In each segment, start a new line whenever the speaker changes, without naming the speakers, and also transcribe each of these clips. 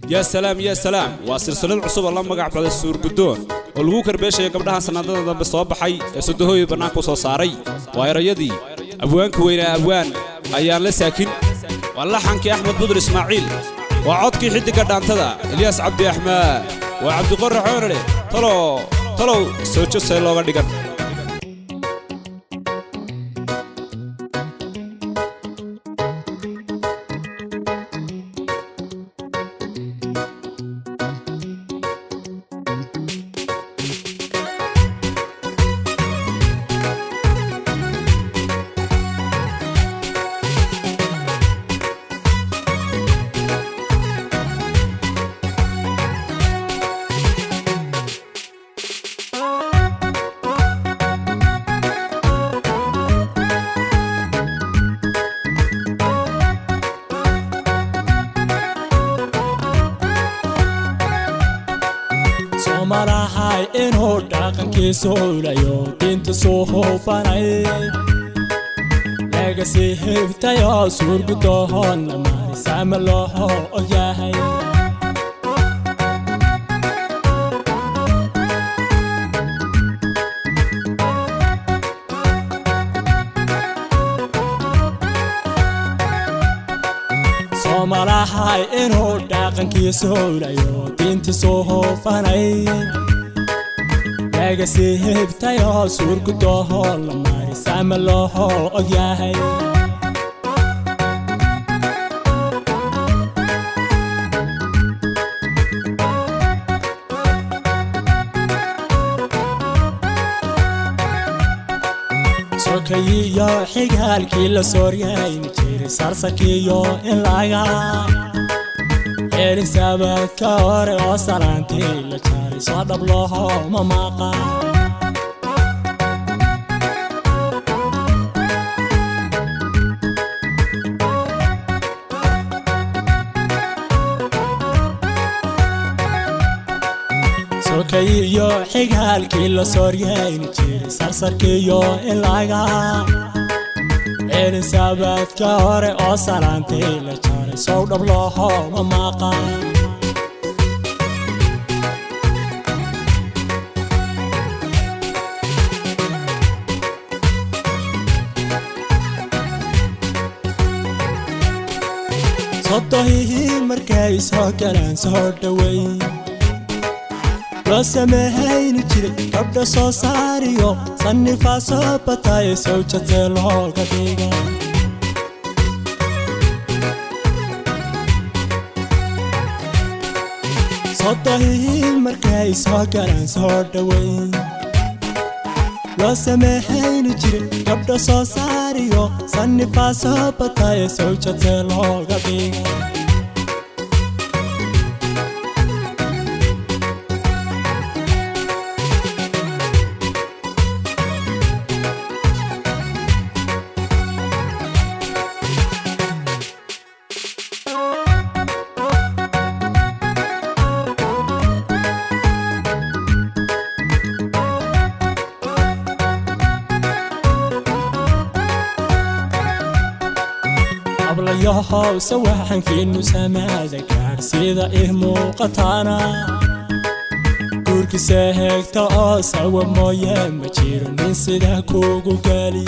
يا سلام يا سلام وسلسلة عصب الله مقع بعد السور قدون والغو كربيش يا قبلها سنادة ضب الصواب حي سدهوي برناكو صاري وايريدي أبوان كوينا أبوان أيان لساكن والله حنكي أحمد بدر إسماعيل وعطكي حدك دانتدا إلياس عبد أحمد وعبد القر حوري طلو سوتشو سيلوغا ديغان
Marahay inuu dhaqankiisu ulayo diinta soo hoofanay laga sii hibtayo suurgudoon marisama loo ogyahay Marahay inuu dhaqankiisu ulayo diinta soo hoofanay laga sii hibtayo suurgudoon marisama loo ogyahay sokayiyo xigaalkii la sooriyay jiray sarsakiyo in laga erin sabadka hore oo salaantii la jaaray soo dhab loo mamaaqa sokayiyo xigaalkii la sooriyay jiray sarsakiyo in laga erin sabadka hore oo salaantii la jaaray soo dhab loo mamaaqa sodohii markay soo galaan soo dhaway وسمهين جري قبل صاريو صنفا صبتاي سوجت لوغا ديغا صدهي مركاي سوغان سودوي وسمهين جري قبل صاريو صنفا صبتاي سوجت لوغا ديغا ياهو سواحن كينو سماذا كارسيدا إهمو قطانا كورك ساهك تا سوا مويا مجيرو من سيدا كوغو قالي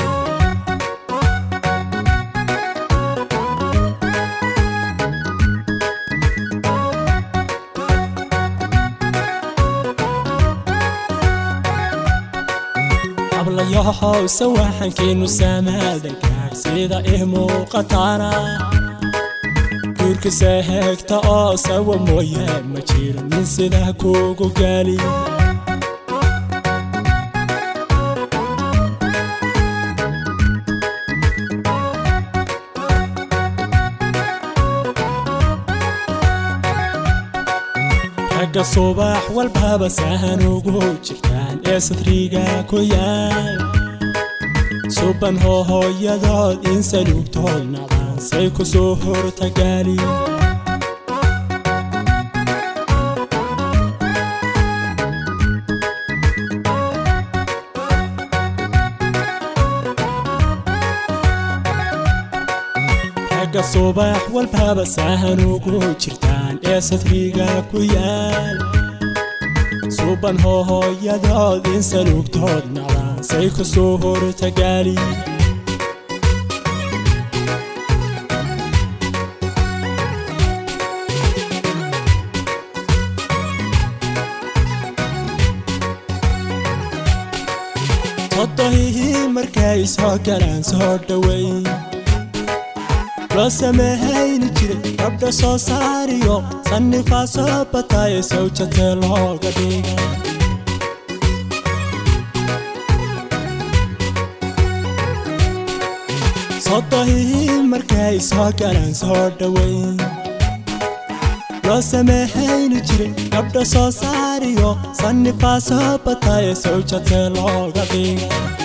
أبلا ياهو سواحن كينو سماذا كارسيدا إهمو قطانا كورك ساهك تا سوا مويا مجيرو من سيدا كوغو قالي حق الصباح والباب ساهن وجرتان يستريقا كويان سوبان هو يدود إنسان وقتول نضان سيكو سهر تقالي حق ila subax walbaba sahan ugu jirtaan ee sadriga ku yaal suban hooyadood in salugtood nacdaan say ku soo hortagaali طهيه مركاي soo galaan soo dhaweyn loo sameeyay jiray qabda soo saariyo sannifa soo batay soo jatay looga dhigay طهيه مركاي soo galaan soo dhaweyn loo sameeyay jiray qabda soo saariyo sannifa soo batay soo jatay looga dhigay